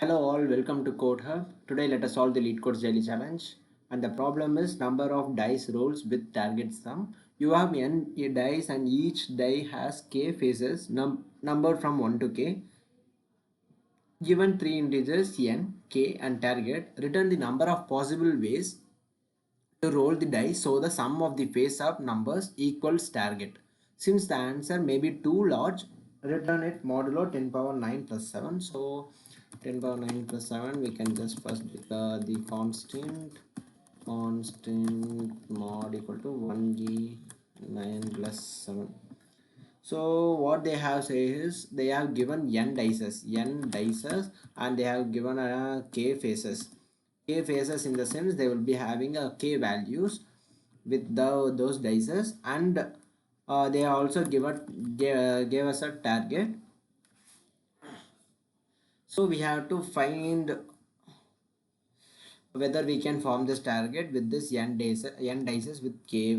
Hello all, welcome to Code Hub. Today let us solve the Lead Codes Daily Challenge. And the problem is number of dice rolls with target sum. You have n dice and each die has k faces numbered from 1 to k. Given 3 integers n, k and target, return the number of possible ways to roll the dice so the sum of the face up numbers equals target. Since the answer may be too large, return it modulo 10 power 9 plus 7. So 10 power 9 plus 7, we can just first declare the constant mod equal to 1g 9 plus 7. So what they have say is they have given n dices and they have given a k faces. K faces in the sense they will be having a k values with those dices, and they also gave us a target. So we have to find whether we can form this target with this n dices with k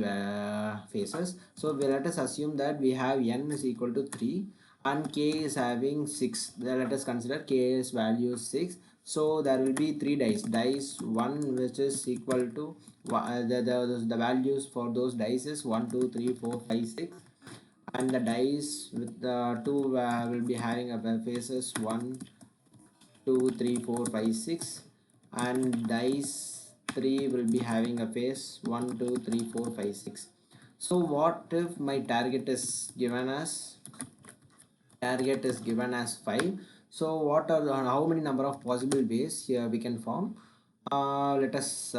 faces. So let us assume that we have n is equal to 3 and k is having 6. Let us consider k's value is 6. So there will be 3 dice 1 which is equal to the values for those dice is 1 2 3 4 5 6, and the dice with the 2 will be having a faces 1 2 3 4 5 6, and dice 3 will be having a face 1 2 3 4 5 6. So what if my target is given as 5? So what are how many number of possible ways here we can form? Let us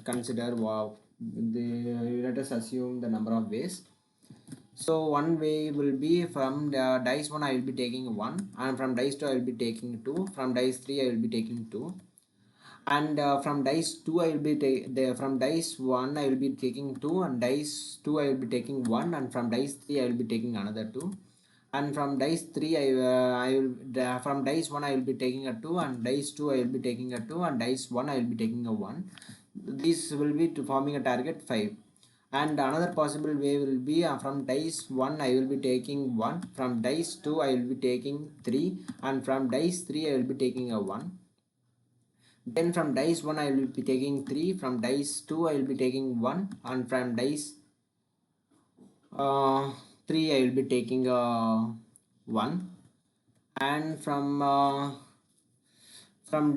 consider let us assume the number of ways. So one way will be from the dice 1 I will be taking 1, and from dice 2 I will be taking 2, from dice 3 I will be taking 2, and from dice 2 I will be from dice 1 I will be taking 2, and dice 2 I will be taking 1, and from dice 3 I will be taking another 2, and from dice 3 I will from dice 1 I will be taking a 2, and dice 2 I will be taking a 2, and dice 1 I will be taking a 1. This will be to forming a target 5. And another possible way will be from dice 1 I will be taking 1, from dice 2 I will be taking 3, and from dice 3 I will be taking a 1. Then from dice 1 I will be taking 3, from dice 2 I will be taking 1, and from dice uh, 3 I will be taking 1, and from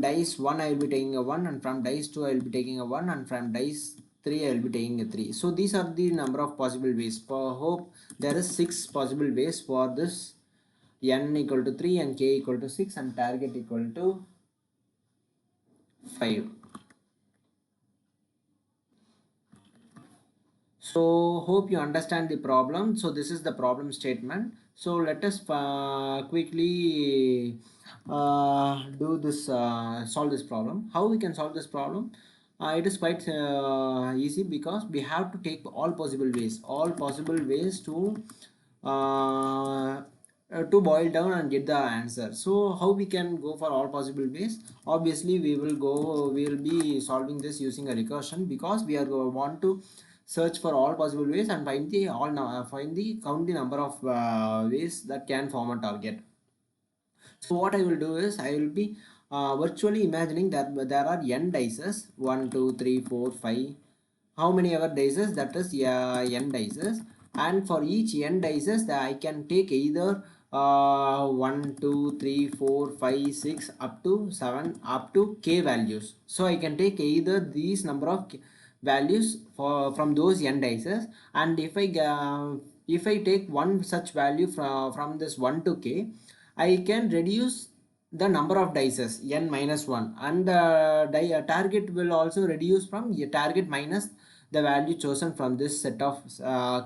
dice 1 I will be taking a 1, and from dice 2 I will be taking a 1, and from dice 3 I will be taking a 3. So these are the number of possible ways. For hope there is 6 possible ways for this n equal to 3 and k equal to 6 and target equal to 5. So hope you understand the problem. So this is the problem statement. So let us quickly do this solve this problem. How we can solve this problem? It is quite easy, because we have to take all possible ways to boil down and get the answer. So how we can go for all possible ways? Obviously we will be solving this using a recursion, because we are want to search for all possible ways and find the count the number of ways that can form a target. So what I will do is I will be virtually imagining that there are n dices 1 2 3 4 5, how many ever dices, that is n dices, and for each n dices that I can take either 1 2 3 4 5 6 up to 7 up to k values. So I can take either these number of values from those n dices, and if I take one such value from this 1 to k, I can reduce the number of dices n minus 1, and the target will also reduce from target minus the value chosen from this set of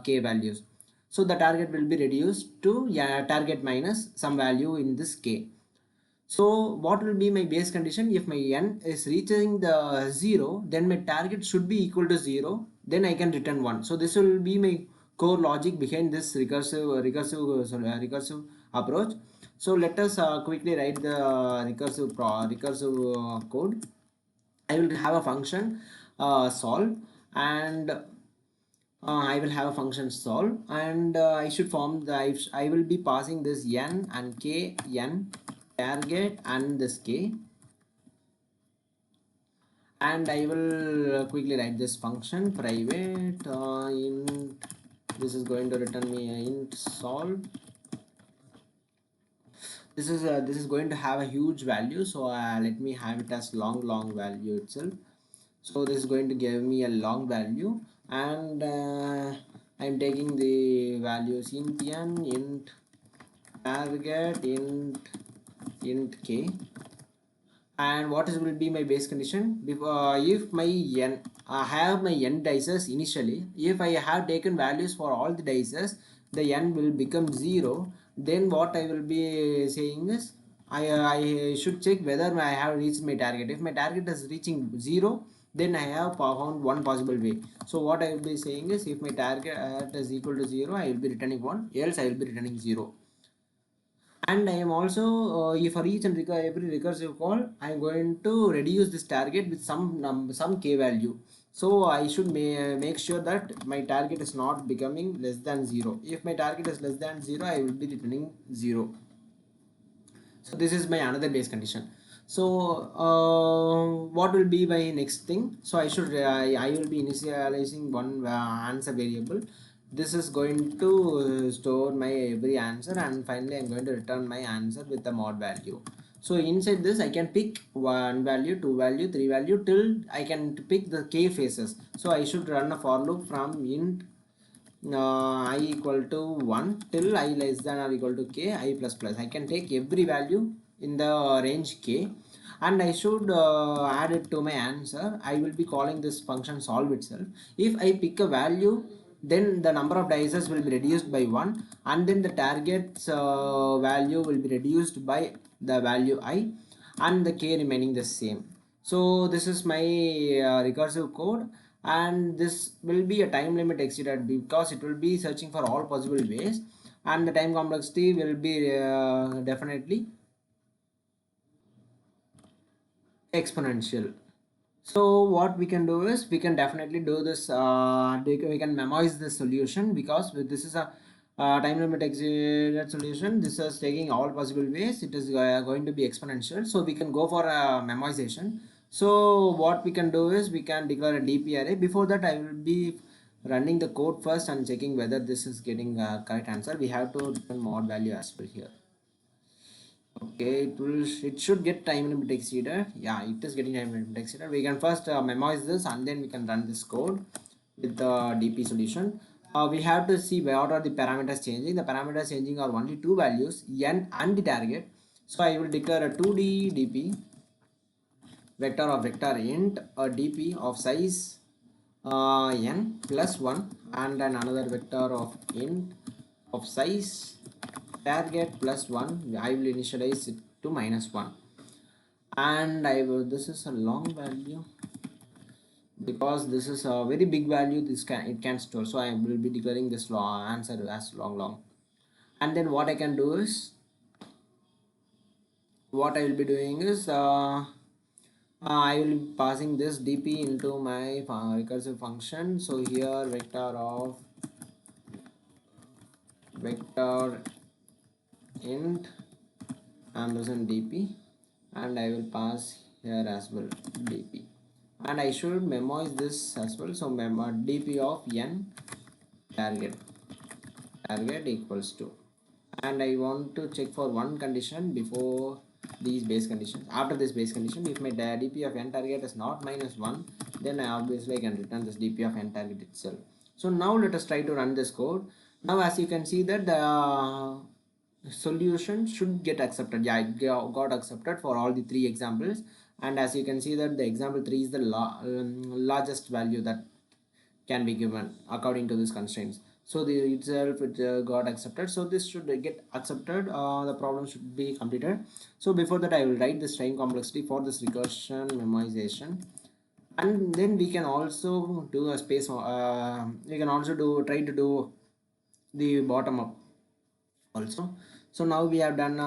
k values. So the target will be reduced to target minus some value in this k. So what will be my base condition? If my n is reaching the 0, then my target should be equal to 0, then I can return 1. So this will be my core logic behind this recursive approach. So let us quickly write the recursive code. I will have a function solve, and I will have a function solve, and I should form I will be passing this n and k n target and this k, and I will quickly write this function private int. This is going to return me a int solve. This is going to have a huge value, so let me have it as long value itself. So this is going to give me a long value, and I'm taking the values int n, int target, int k. And what is will be my base condition? If my n, I have my n dices initially, if I have taken values for all the dices, the n will become 0. Then what I will be saying is, I should check whether I have reached my target. If my target is reaching 0, then I have found one possible way. So what I will be saying is, if my target is equal to 0, I will be returning 1, else I will be returning 0. And I am also for each and every recursive call, I am going to reduce this target with some k value. So I should make sure that my target is not becoming less than 0. If my target is less than 0, I will be returning 0. So this is my another base condition. So what will be my next thing? So I will be initializing one answer variable. This is going to store my every answer, and finally I'm going to return my answer with the mod value. So inside this I can pick one value, two value, three value, till I can pick the k phases. So I should run a for loop from int I equal to 1 till I less than or equal to k I plus plus. I can take every value in the range k, and I should add it to my answer. I will be calling this function solve itself. If I pick a value, then the number of dices will be reduced by 1, and then the target's value will be reduced by the value I, and the k remaining the same. So this is my recursive code, and this will be a time limit exceeded because it will be searching for all possible ways, and the time complexity will be definitely exponential. So what we can do is, we can definitely do this, we can memorize this solution, because this is a time limit exceeded solution. This is taking all possible ways, it is going to be exponential, so we can go for a memoization. So what we can do is, we can declare a dp array. Before that, I will be running the code first and checking whether this is getting correct answer. We have to return mod value as well here. Okay, it should get time limit exceeded. Yeah, it is getting time limit exceeded. We can first memorize this, and then we can run this code with the dp solution. We have to see what are the parameters changing. The parameters changing are only two values, n and the target. So I will declare a 2d dp vector of vector int a dp of size n plus 1, and then another vector of int of size target plus 1. I will initialize it to -1, and I will, this is a long value because this is a very big value, this can, it can store. So I will be declaring this answer as long, and then what I can do is, what I will be doing is, I will be passing this dp into my recursive function. So here vector of vector int ampersand dp, and I will pass here as well dp, and I should memorize this as well. So dp of n target equals to, and I want to check for one condition before these base conditions. After this base condition, if my dp of n target is not -1, then I obviously can return this dp of n target itself. So now let us try to run this code. Now as you can see that the solution should get accepted. Yeah, it got accepted for all the three examples, and as you can see that the example 3 is the largest value that can be given according to these constraints. So the itself it got accepted, so this should get accepted. The problem should be completed. So before that, I will write this time complexity for this recursion memoization, and then we can also do a space, we can also try to do the bottom up also. So now we have done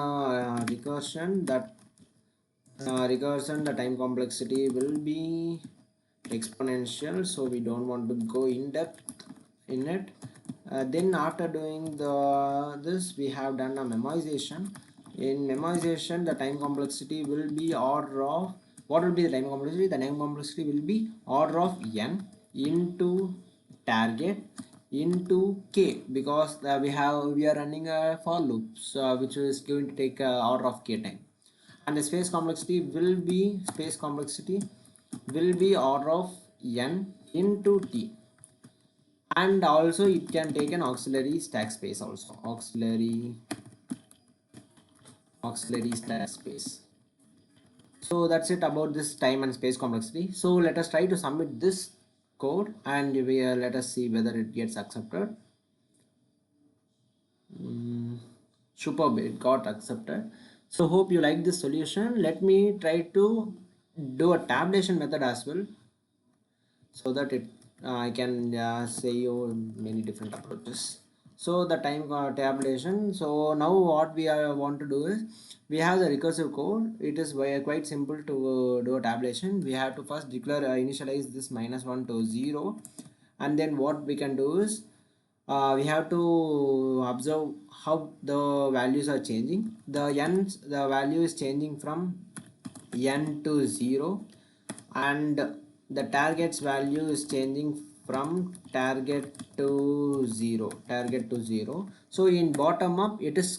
recursion. That recursion, the time complexity will be exponential, so we don't want to go in depth in it. Then after doing this, we have done a memoization. In memoization, the time complexity will be order of, what will be the time complexity? The time complexity will be order of n into target into k, because we are running a for loops which is going to take order of k time. And the space complexity will be order of n into t. And also it can take an auxiliary stack space, also auxiliary stack space. So that's it about this time and space complexity. So let us try to submit this code, and let us see whether it gets accepted. Superb, it got accepted. So hope you like this solution. Let me try to do a tabulation method as well, so that it I can say you many different approaches. So the time tabulation. So now what we want to do is, we have the recursive code. It is quite simple to do a tabulation. We have to first declare initialize this -1 to 0, and then what we can do is, we have to observe how the values are changing. The value is changing from n to 0, and the target's value is changing from target to 0. So in bottom up it is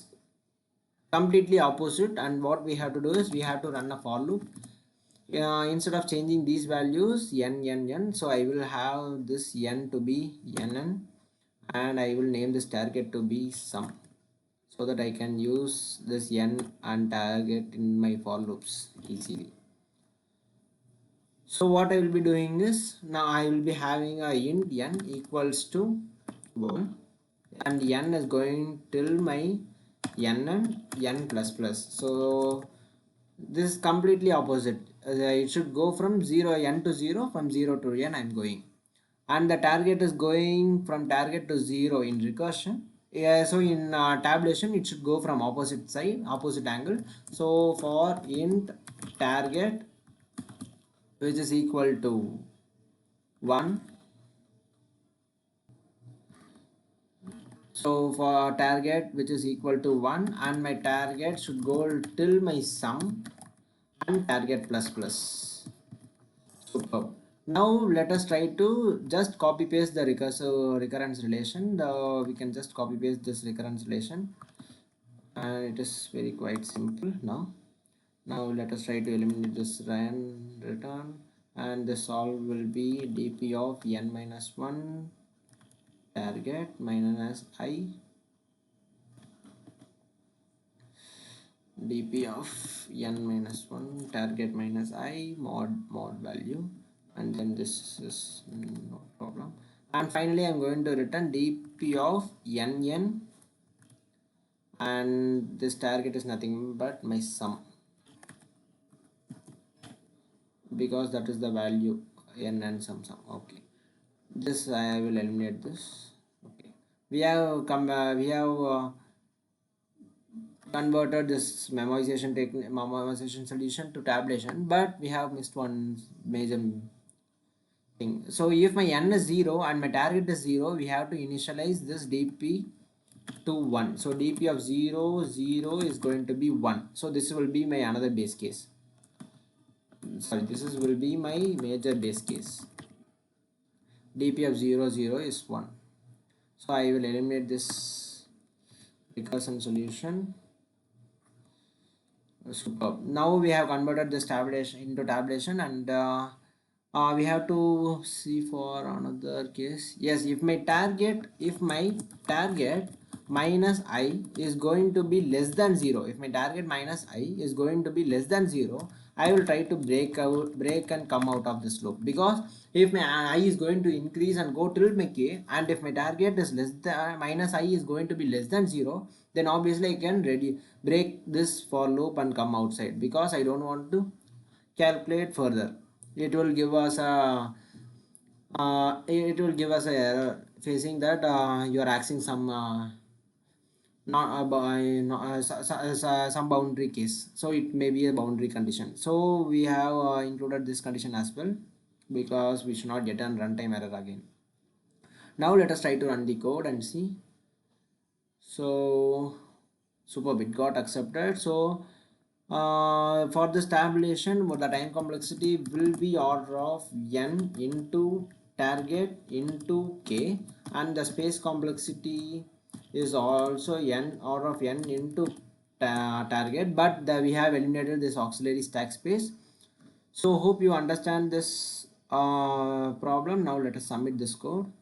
completely opposite, and what we have to do is, we have to run a for loop. Instead of changing these values n, so I will have this n to be nn, and I will name this target to be sum, so that I can use this n and target in my for loops easily. So what I will be doing is, now I will be having a int n equals to 1, and n is going till my n and n plus plus. So this is completely opposite. It should go from 0 n to 0, from 0 to n I am going, and the target is going from target to 0 in recursion. Yeah, so in tabulation it should go from opposite side, opposite angle. So for int target, which is equal to 1, so for target which is equal to 1, and my target should go till my sum and target plus plus. Superb. Now let us try to just copy paste the recurrence relation. We can just copy paste this recurrence relation, and it is very quite simple now. Now let us try to eliminate this return, and the solve will be dp of n minus 1 target minus I dp of n minus 1 target minus I mod value, and then this is no problem. And finally I'm going to return dp of nn, and this target is nothing but my sum, because that is the value n and sum. Okay, this I will eliminate this. Okay, we have converted this memoization solution to tabulation, but we have missed one major thing. So if my n is 0 and my target is 0, we have to initialize this dp to 1. So dp of 0 0 is going to be 1. So this will be my another base case. Sorry, will be my major base case. dp of 0 0 is 1. So I will eliminate this recursion solution. Superb. Now we have converted this tabulation into tabulation, and we have to see for another case. Yes, if my target minus I is going to be less than 0, if my target minus I is going to be less than 0, I will try to break and come out of this loop, because if my I is going to increase and go till my k, and if my target is less than minus I is going to be less than 0, then obviously I can break this for loop and come outside, because I don't want to calculate further. It will give us a error facing that you are accessing some not some boundary case, so it may be a boundary condition. So we have included this condition as well, because we should not get a runtime error again. Now let us try to run the code and see. So Superb, it got accepted. So for this tabulation, the time complexity will be order of n into target into k, and the space complexity is also n order of n into target, but we have eliminated this auxiliary stack space. So hope you understand this problem. Now let us submit this code.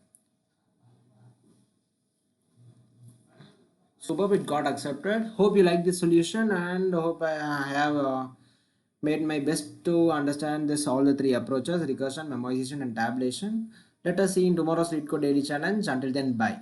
Superb, it got accepted. Hope you like this solution, and hope I have made my best to understand this all the three approaches: recursion, memoization, and tabulation. Let us see in tomorrow's LeetCode daily challenge. Until then, bye.